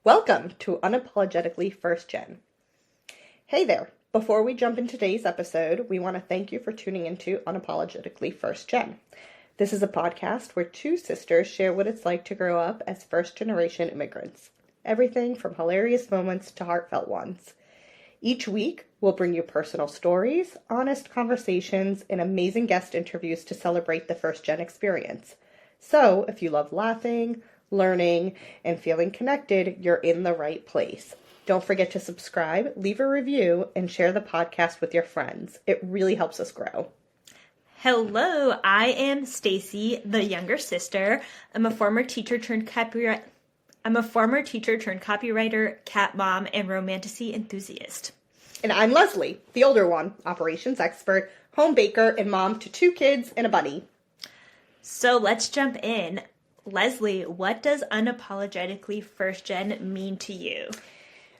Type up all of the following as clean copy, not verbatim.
Welcome to Unapologetically First Gen. Hey there! Before we jump into today's episode, we want to thank you for tuning into Unapologetically First Gen. This is a podcast where two sisters share what it's like to grow up as first-generation immigrants. Everything from hilarious moments to heartfelt ones. Each week, we'll bring you personal stories, honest conversations, and amazing guest interviews to celebrate the first-gen experience. So, if you love laughing, learning, and feeling connected, you're in the right place. Don't forget to subscribe, leave a review, and share the podcast with your friends. It really helps us grow. Hello, I am Stacy, the younger sister. I'm a former teacher turned copywriter, cat mom, and romantasy enthusiast. And I'm Lesley, the older one, operations expert, home baker, and mom to two kids and a bunny. So let's jump in. Lesley, what does unapologetically first gen mean to you?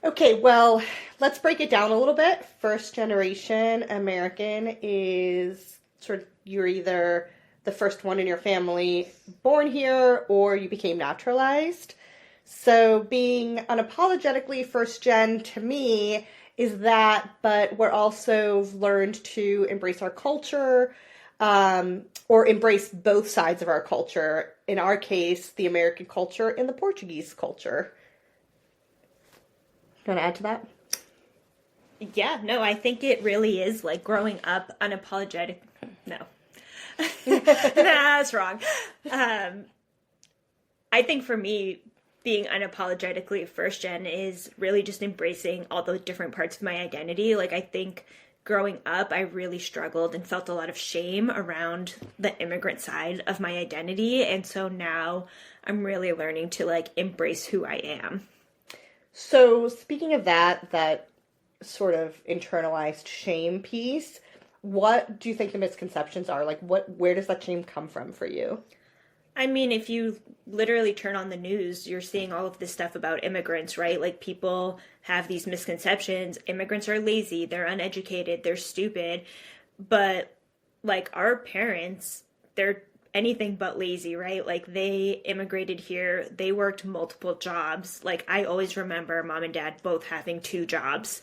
Okay, well, let's break it down a little bit. First generation American is sort of, you're either the first one in your family born here or you became naturalized. So being unapologetically first gen to me is that, but we're also learned to embrace our culture, or embrace both sides of our culture. In our case, the American culture and the Portuguese culture. You want to add to that? Yeah, no, I think it really is like growing up unapologetic. No. That's wrong. I think for me, being unapologetically first gen is really just embracing all the different parts of my identity. Like, I think growing up, I really struggled and felt a lot of shame around the immigrant side of my identity. And so now I'm really learning to like embrace who I am. So speaking of that sort of internalized shame piece, what do you think the misconceptions are? Like, where does that shame come from for you? I mean, if you literally turn on the news, you're seeing all of this stuff about immigrants, right? Like, people have these misconceptions. Immigrants are lazy, they're uneducated, they're stupid. But, like, our parents, they're anything but lazy, right? Like, they immigrated here, they worked multiple jobs. Like, I always remember mom and dad both having two jobs.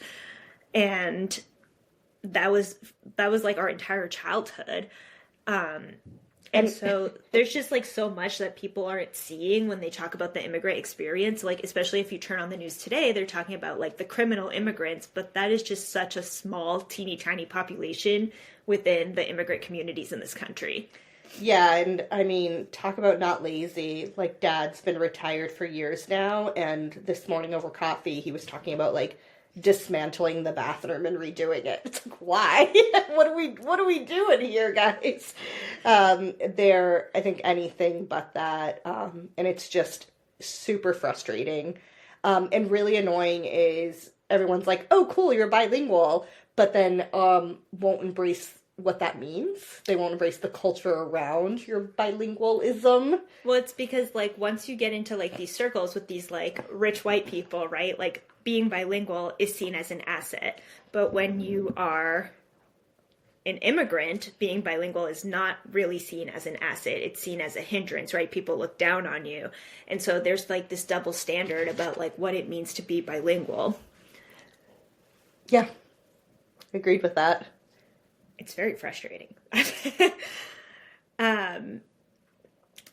And that was like our entire childhood. And so there's just like so much that people aren't seeing when they talk about the immigrant experience. Like, especially if you turn on the news today, they're talking about like the criminal immigrants, but that is just such a small, teeny tiny population within the immigrant communities in this country. Yeah, and I mean, talk about not lazy. Like, Dad's been retired for years now, and this morning over coffee, he was talking about like dismantling the bathroom and redoing it. It's like, why? What are we doing here, guys? They're, I think, anything but that. And it's just super frustrating. And really annoying is everyone's like, oh, cool, you're bilingual, but then won't embrace what that means. They won't embrace the culture around your bilingualism. Well, it's because like once you get into like these circles with these like rich white people, right? Like, being bilingual is seen as an asset. But when you are an immigrant, being bilingual is not really seen as an asset. It's seen as a hindrance, right? People look down on you. And so there's like this double standard about like what it means to be bilingual. Yeah, agreed with that. It's very frustrating.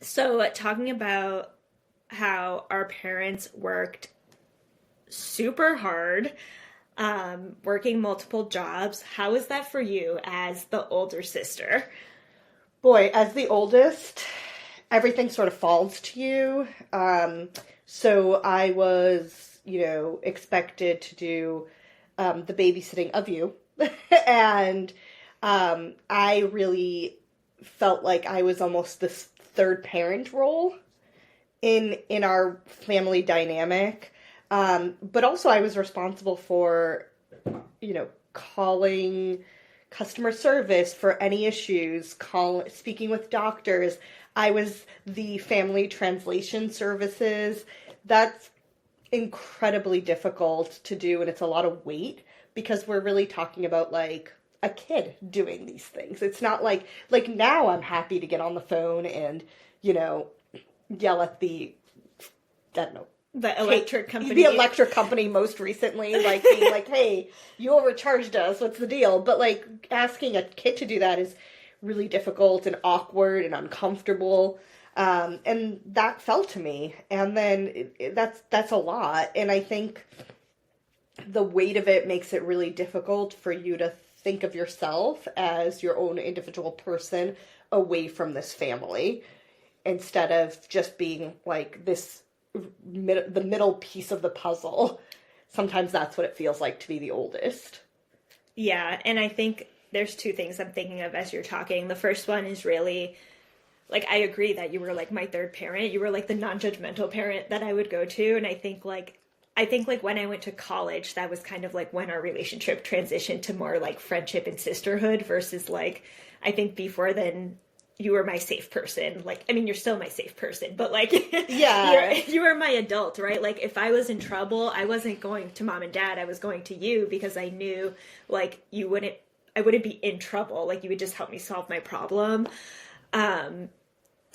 So talking about how our parents worked super hard, working multiple jobs. How is that for you as the older sister? Boy, as the oldest, everything sort of falls to you. So I was, expected to do the babysitting of you. And I really felt like I was almost this third parent role in our family dynamic. But also I was responsible for, calling customer service for any issues, speaking with doctors. I was the family translation services. That's incredibly difficult to do, and it's a lot of weight because we're really talking about like a kid doing these things. It's not like now I'm happy to get on the phone and, yell at the, I don't know, The electric company. The electric company most recently, like, being like, hey, you overcharged us, what's the deal? But, like, asking a kid to do that is really difficult and awkward and uncomfortable. And that fell to me. And then that's a lot. And I think the weight of it makes it really difficult for you to think of yourself as your own individual person away from this family, instead of just being like this the middle piece of the puzzle. Sometimes that's what it feels like to be the oldest. Yeah, and I think there's two things I'm thinking of as you're talking. The first one is really, like, I agree that you were, like, my third parent. You were, like, the non-judgmental parent that I would go to, and I think, like, when I went to college, that was kind of, like, when our relationship transitioned to more, like, friendship and sisterhood versus, like, I think before then, you were my safe person. Like, I mean, you're still my safe person, but, like, yeah, you were my adult, right? Like, if I was in trouble, I wasn't going to mom and dad. I was going to you because I knew, like, I wouldn't be in trouble. Like, you would just help me solve my problem.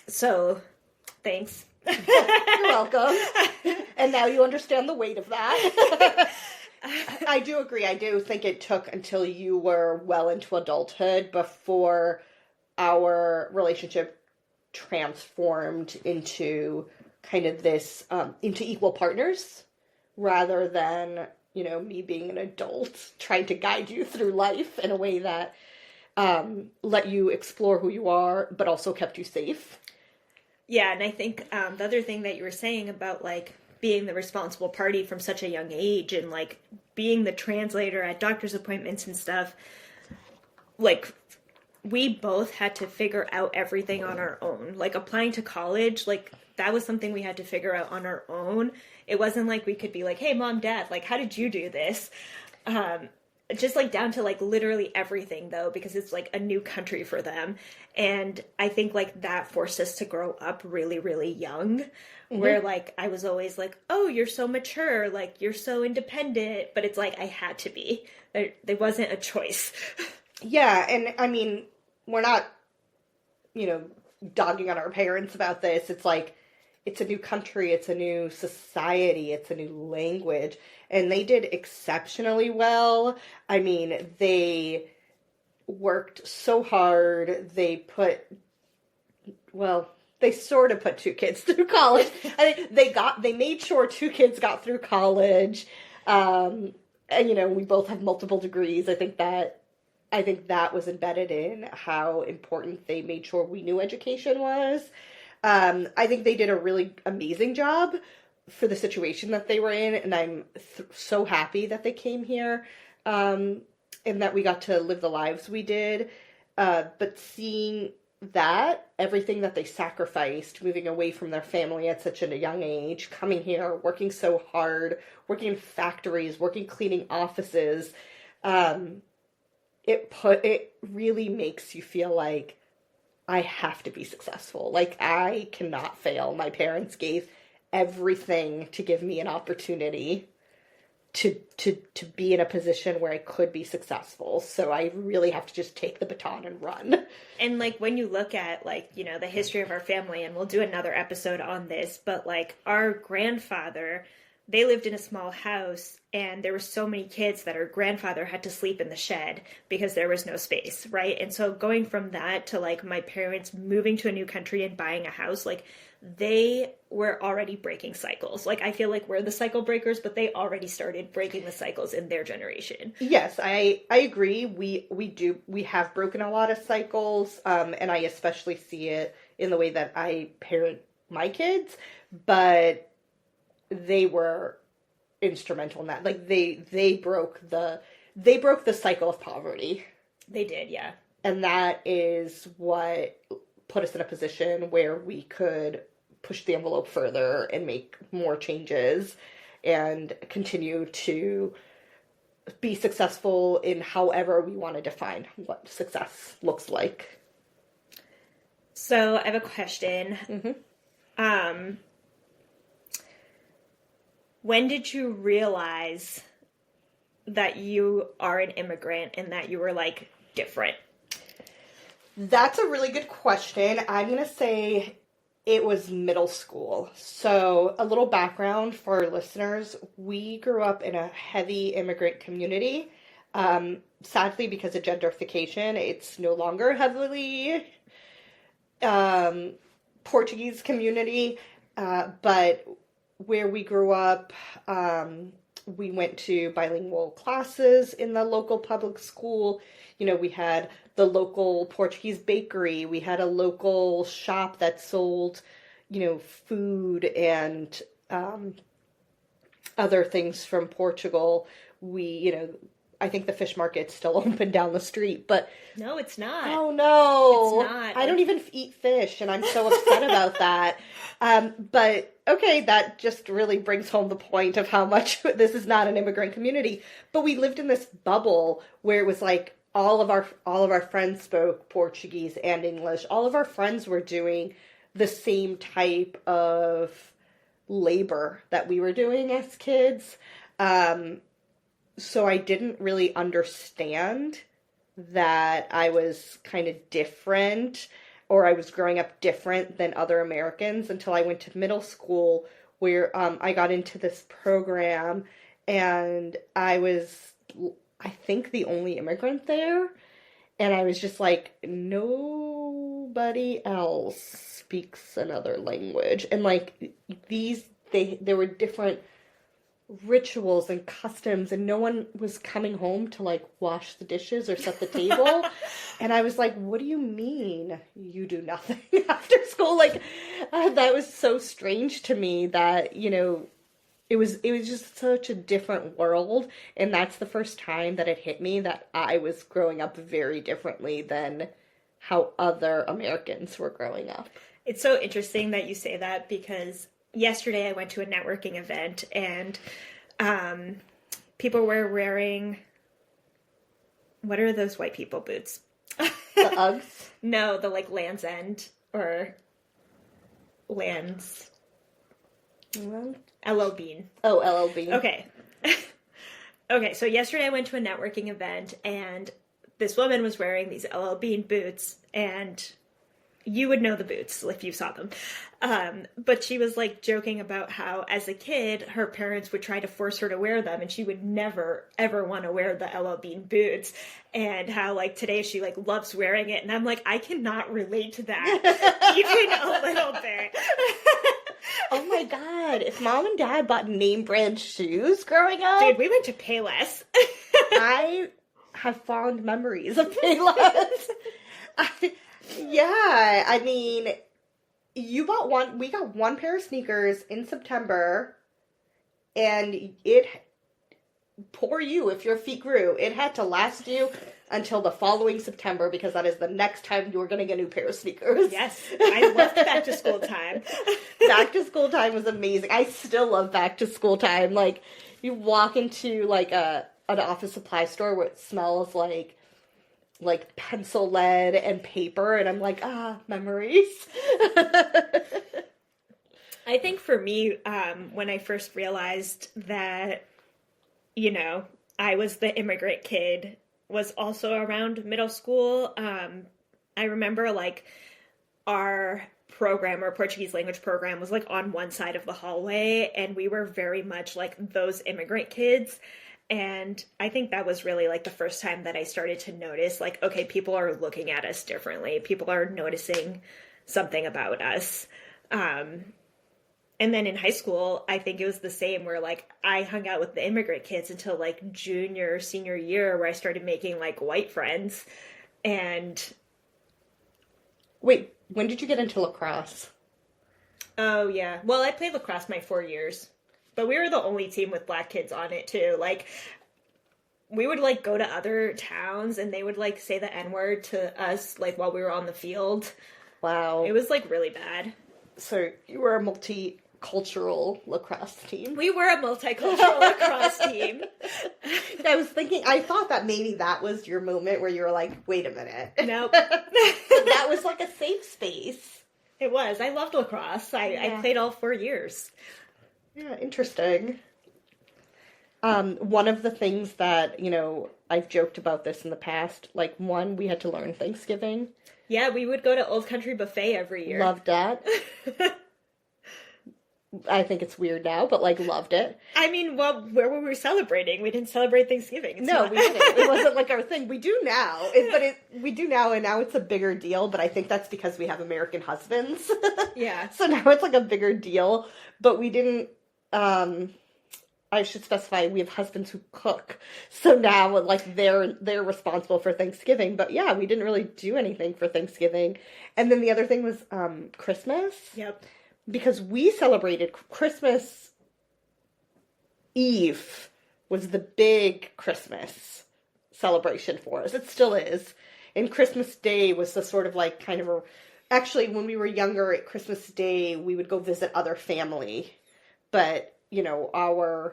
So thanks. You're welcome. And now you understand the weight of that. I do agree. I do think it took until you were well into adulthood before our relationship transformed into kind of this, into equal partners, rather than, you know, me being an adult trying to guide you through life in a way that let you explore who you are, but also kept you safe. Yeah, and I think the other thing that you were saying about, like, being the responsible party from such a young age and, like, being the translator at doctor's appointments and stuff, like, we both had to figure out everything on our own. Like, applying to college, like, that was something we had to figure out on our own. It wasn't like we could be like, hey, mom, dad, like, how did you do this? Just, like, down to, like, literally everything, though, because it's, like, a new country for them. And I think, like, that forced us to grow up really, really young, where, like, I was always like, oh, you're so mature, like, you're so independent, but it's like, I had to be. There wasn't a choice. Yeah, and, I mean, we're not, you know, dogging on our parents about this. It's like, it's a new country, it's a new society, it's a new language, and they did exceptionally well. I mean, they worked so hard. They sort of put two kids through college. I think they made sure two kids got through college. And, you know, we both have multiple degrees. I think that was embedded in how important they made sure we knew education was. I think they did a really amazing job for the situation that they were in, and I'm so happy that they came here, and that we got to live the lives we did. But seeing that, everything that they sacrificed, moving away from their family at such a young age, coming here, working so hard, working in factories, working cleaning offices, it really makes you feel like, I have to be successful. Like, I cannot fail. My parents gave everything to give me an opportunity to be in a position where I could be successful. So I really have to just take the baton and run. And, like, when you look at, like, you know, the history of our family, and we'll do another episode on this, but, like, our grandfather, they lived in a small house, and there were so many kids that our grandfather had to sleep in the shed because there was no space, right? And so going from that to, like, my parents moving to a new country and buying a house, like, they were already breaking cycles. Like, I feel like we're the cycle breakers, but they already started breaking the cycles in their generation. Yes, I agree. We have broken a lot of cycles, and I especially see it in the way that I parent my kids, but they were instrumental in that. Like, they broke the cycle of poverty. They did, yeah. And that is what put us in a position where we could push the envelope further and make more changes and continue to be successful in however we want to define what success looks like. So I have a question. Mm-hmm. When did you realize that you are an immigrant and that you were, like, different? That's a really good question. I'm going to say It was middle school. So, a little background for our listeners. We grew up in a heavy immigrant community. Sadly, because of gentrification, it's no longer heavily Portuguese community. But where we grew up, we went to bilingual classes in the local public school. You know, we had the local Portuguese bakery. We had a local shop that sold, you know, food and other things from Portugal. You know, I think the fish market's still open down the street, but no, it's not. Oh no, it's not. I don't even eat fish, and I'm so upset about that. But okay, that just really brings home the point of how much this is not an immigrant community. But we lived in this bubble where it was like all of our friends spoke Portuguese and English. All of our friends were doing the same type of labor that we were doing as kids. So I didn't really understand that I was kind of different, or I was growing up different than other Americans until I went to middle school, where I got into this program, and I was, I think, the only immigrant there. And I was just like, nobody else speaks another language. And like there were different rituals and customs, and no one was coming home to like wash the dishes or set the table. And I was like, what do you mean you do nothing after school? Like that was so strange to me that, you know, it was just such a different world. And that's the first time that it hit me that I was growing up very differently than how other Americans were growing up. It's so interesting that you say that, because yesterday I went to a networking event, and people were wearing, what are those white people boots? The Uggs? No, the like Land's End or Land's LL Bean. Oh, LL Bean. Okay. Okay, so yesterday I went to a networking event, and this woman was wearing these LL Bean boots, and you would know the boots if you saw them. But she was like joking about how as a kid, her parents would try to force her to wear them, and she would never, ever want to wear the LL Bean boots. And how like today she like loves wearing it. And I'm like, I cannot relate to that even a little bit. Oh my God. If mom and dad bought name brand shoes growing up. Dude, we went to Payless. I have fond memories of Payless. Yeah, I mean, we got one pair of sneakers in September, and poor you if your feet grew. It had to last you until the following September, because that is the next time you were going to get a new pair of sneakers. Yes, I loved back to school time. Back to school time was amazing. I still love back to school time. Like, you walk into like an office supply store where it smells like pencil lead and paper, and I'm like, memories. I think for me, when I first realized that, you know, I was the immigrant kid, was also around middle school. I remember like our program, our Portuguese language program, was like on one side of the hallway, and we were very much like those immigrant kids. And I think that was really like the first time that I started to notice like, okay, people are looking at us differently. People are noticing something about us. And then in high school, I think it was the same, where like I hung out with the immigrant kids until like junior, senior year, where I started making like white friends. And wait, when did you get into lacrosse? Oh yeah. Well, I played lacrosse my 4 years. But we were the only team with black kids on it, too. Like, we would, like, go to other towns, and they would, like, say the N-word to us, like, while we were on the field. Wow. It was, like, really bad. So, you were a multicultural lacrosse team? We were a multicultural lacrosse team. I thought that maybe that was your moment where you were like, wait a minute. Nope. That was, like, a safe space. It was. I loved lacrosse. I played all 4 years. Yeah, interesting. One of the things that, I've joked about this in the past, like one, we had to learn Thanksgiving. Yeah, we would go to Old Country Buffet every year. Loved that. I think it's weird now, but like loved it. I mean, well, where were we celebrating? We didn't celebrate Thanksgiving. We didn't. It wasn't like our thing. We do now, we do now, and now it's a bigger deal. But I think that's because we have American husbands. Yeah. So now it's like a bigger deal. But we didn't. I should specify we have husbands who cook. So now like they're responsible for Thanksgiving. But yeah, we didn't really do anything for Thanksgiving. And then the other thing was Christmas. Yep. Because we celebrated Christmas Eve was the big Christmas celebration for us. It still is. And Christmas Day was the sort of like kind of actually when we were younger at Christmas Day, we would go visit other family. But, our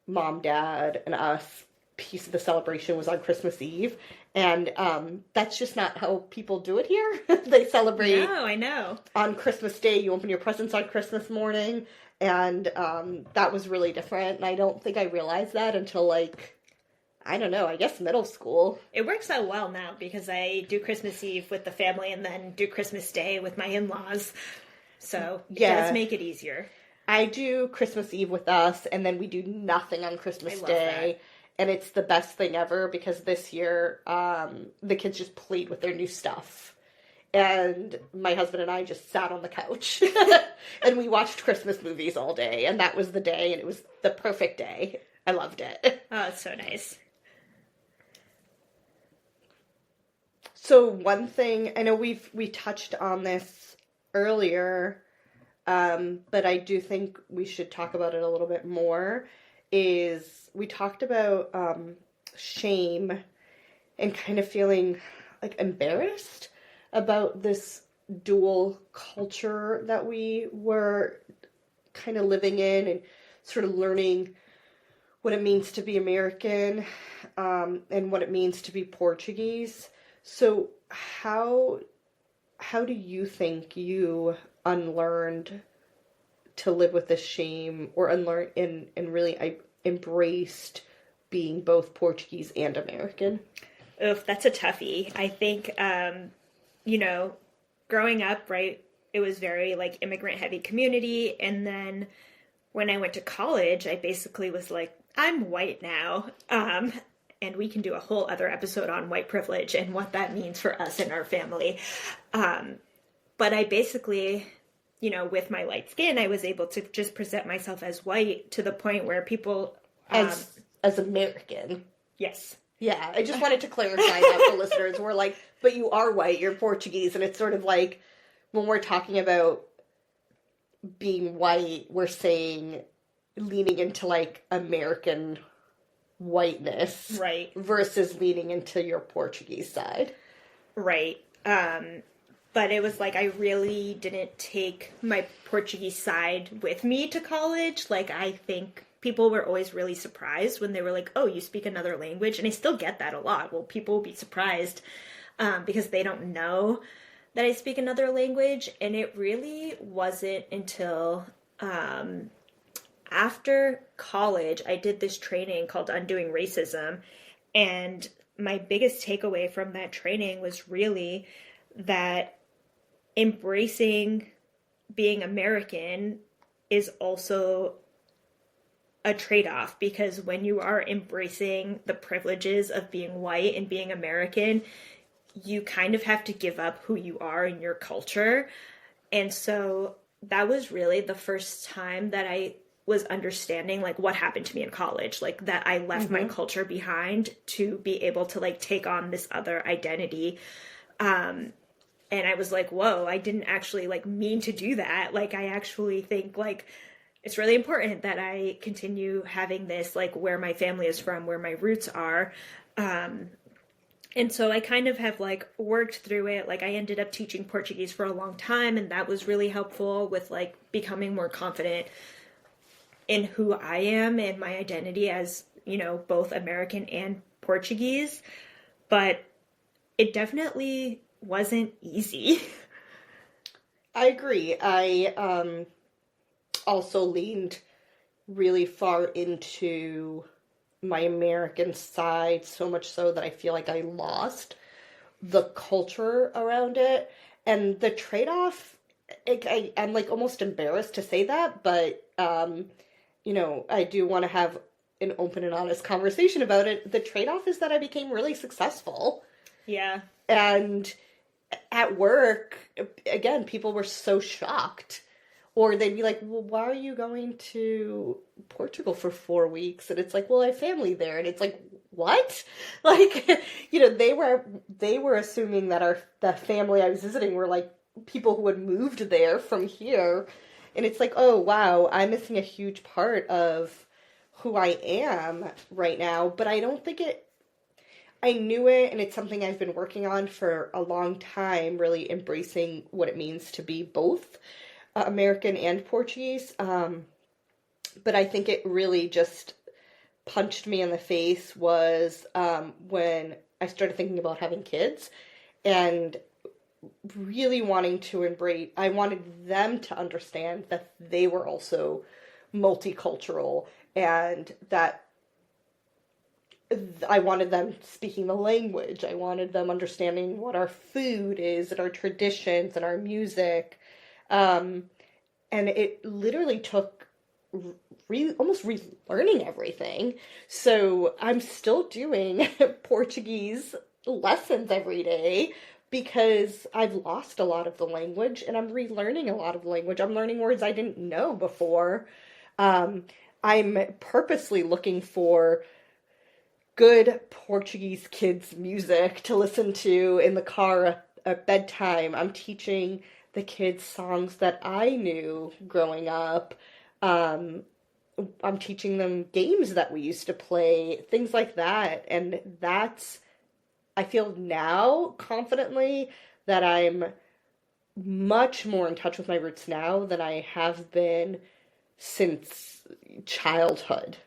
mom, dad, and us piece of the celebration was on Christmas Eve. And that's just not how people do it here. They celebrate. No, I know. On Christmas Day, you open your presents on Christmas morning. And that was really different. And I don't think I realized that until like, I don't know, I guess middle school. It works out well now because I do Christmas Eve with the family and then do Christmas Day with my in-laws. So it does make it easier. I do Christmas Eve with us, and then we do nothing on Christmas Day. That. And it's the best thing ever because this year the kids just played with their new stuff. And my husband and I just sat on the couch and we watched Christmas movies all day. And that was the day, and it was the perfect day. I loved it. Oh, it's so nice. So one thing, I know we touched on this earlier, but I do think we should talk about it a little bit more, is we talked about shame and kind of feeling like embarrassed about this dual culture that we were kind of living in and sort of learning what it means to be American and what it means to be Portuguese. So how do you think you unlearned to live with this shame, or unlearn and really embraced being both Portuguese and American? Oof, that's a toughie. I think, growing up, right, it was very like immigrant heavy community. And then when I went to college, I basically was like, I'm white now. And we can do a whole other episode on white privilege and what that means for us and our family. But I basically, with my light skin, I was able to just present myself as white to the point where people... As American. Yes. Yeah, I just wanted to clarify that for listeners. We're like, but you are white, you're Portuguese. And it's sort of like, when we're talking about being white, we're saying leaning into like American whiteness. Right. Versus leaning into your Portuguese side. Right. But it was like I really didn't take my Portuguese side with me to college. Like, I think people were always really surprised when they were like, oh, you speak another language? And I still get that a lot. Well, people will be surprised because they don't know that I speak another language. And it really wasn't until after college, I did this training called Undoing Racism. And my biggest takeaway from that training was really that embracing being American is also a trade-off, because when you are embracing the privileges of being white and being American, you kind of have to give up who you are in your culture. And so that was really the first time that I was understanding like what happened to me in college, like that I left my culture behind to be able to like take on this other identity. And I was like, whoa, I didn't actually like mean to do that. Like, I actually think like it's really important that I continue having this, like where my family is from, where my roots are. And so I kind of have like worked through it. Like, I ended up teaching Portuguese for a long time, and that was really helpful with like becoming more confident in who I am and my identity as, both American and Portuguese. But it definitely wasn't easy. I agree. I also leaned really far into my American side, so much so that I feel like I lost the culture around it. And the trade-off, I'm like almost embarrassed to say that, but I do want to have an open and honest conversation about it. The trade-off is that I became really successful. Yeah. And at work, again, people were so shocked. Or they'd be like, well, why are you going to Portugal for 4 weeks? And it's like, well, I have family there. And it's like, what? Like, they were assuming that the family I was visiting were like people who had moved there from here. And it's like, oh, wow, I'm missing a huge part of who I am right now. But I don't think I knew it, and it's something I've been working on for a long time, really embracing what it means to be both American and Portuguese. But I think it really just punched me in the face was when I started thinking about having kids and really wanting to embrace, I wanted them to understand that they were also multicultural and that I wanted them speaking the language. I wanted them understanding what our food is and our traditions and our music. And it literally took almost relearning everything. So I'm still doing Portuguese lessons every day because I've lost a lot of the language and I'm relearning a lot of the language. I'm learning words I didn't know before. I'm purposely looking for good Portuguese kids music to listen to in the car at bedtime. I'm teaching the kids songs that I knew growing up. I'm teaching them games that we used to play, things like that. And I feel now confidently that I'm much more in touch with my roots now than I have been since childhood.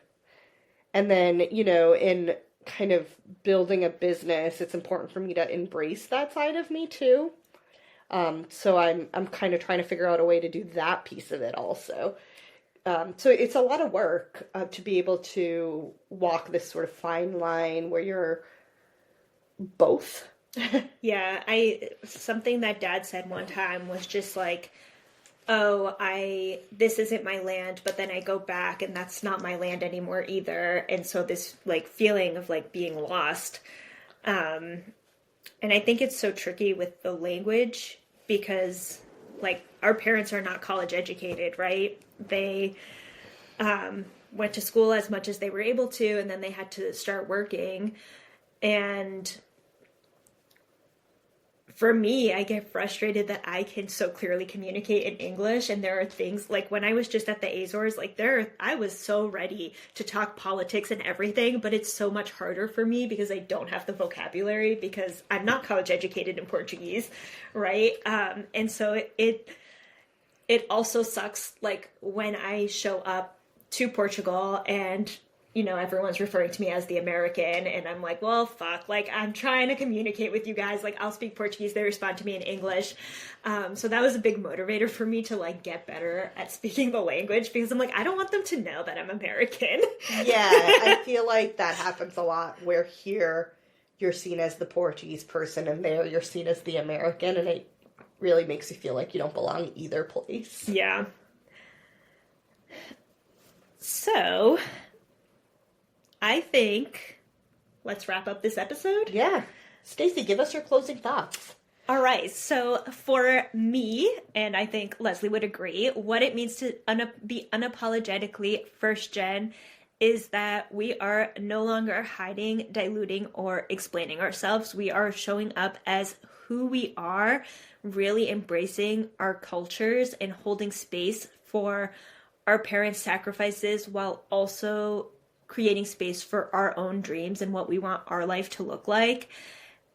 And then, in kind of building a business, it's important for me to embrace that side of me too. So I'm kind of trying to figure out a way to do that piece of it also. So it's a lot of work to be able to walk this sort of fine line where you're both. Yeah, something that Dad said one time was just like, oh, this isn't my land, but then I go back and that's not my land anymore either. And so this like feeling of like being lost. And I think it's so tricky with the language because like our parents are not college educated, right? They went to school as much as they were able to, and then they had to start working. And for me, I get frustrated that I can so clearly communicate in English, and there are things like when I was just at the Azores, like I was so ready to talk politics and everything, but it's so much harder for me because I don't have the vocabulary because I'm not college educated in Portuguese, right? And so it also sucks like when I show up to Portugal and everyone's referring to me as the American, and I'm like, well, fuck, like, I'm trying to communicate with you guys, like, I'll speak Portuguese, they respond to me in English, so that was a big motivator for me to, like, get better at speaking the language, because I'm like, I don't want them to know that I'm American. Yeah, I feel like that happens a lot, where here, you're seen as the Portuguese person, and there, you're seen as the American, and it really makes you feel like you don't belong either place. Yeah. So I think let's wrap up this episode. Yeah. Stacy, give us your closing thoughts. All right. So for me, and I think Lesley would agree, what it means to be unapologetically first gen is that we are no longer hiding, diluting, or explaining ourselves. We are showing up as who we are, really embracing our cultures and holding space for our parents' sacrifices while also creating space for our own dreams and what we want our life to look like.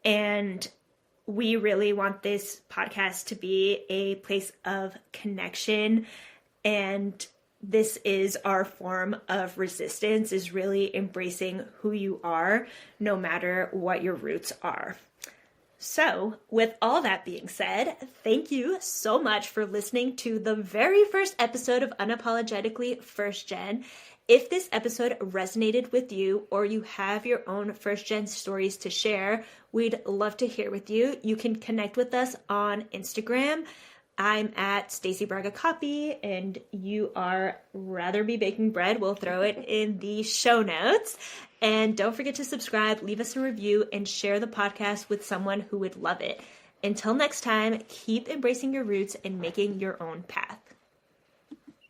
And we really want this podcast to be a place of connection. And this is our form of resistance, is really embracing who you are, no matter what your roots are. So, with all that being said, thank you so much for listening to the very first episode of Unapologetically First Gen. If this episode resonated with you or you have your own first gen stories to share, we'd love to hear with you. You can connect with us on Instagram. I'm at Stacy Braga Copy, and you are Rather Be Baking Bread. We'll throw it in the show notes. And don't forget to subscribe, leave us a review, and share the podcast with someone who would love it. Until next time, keep embracing your roots and making your own path.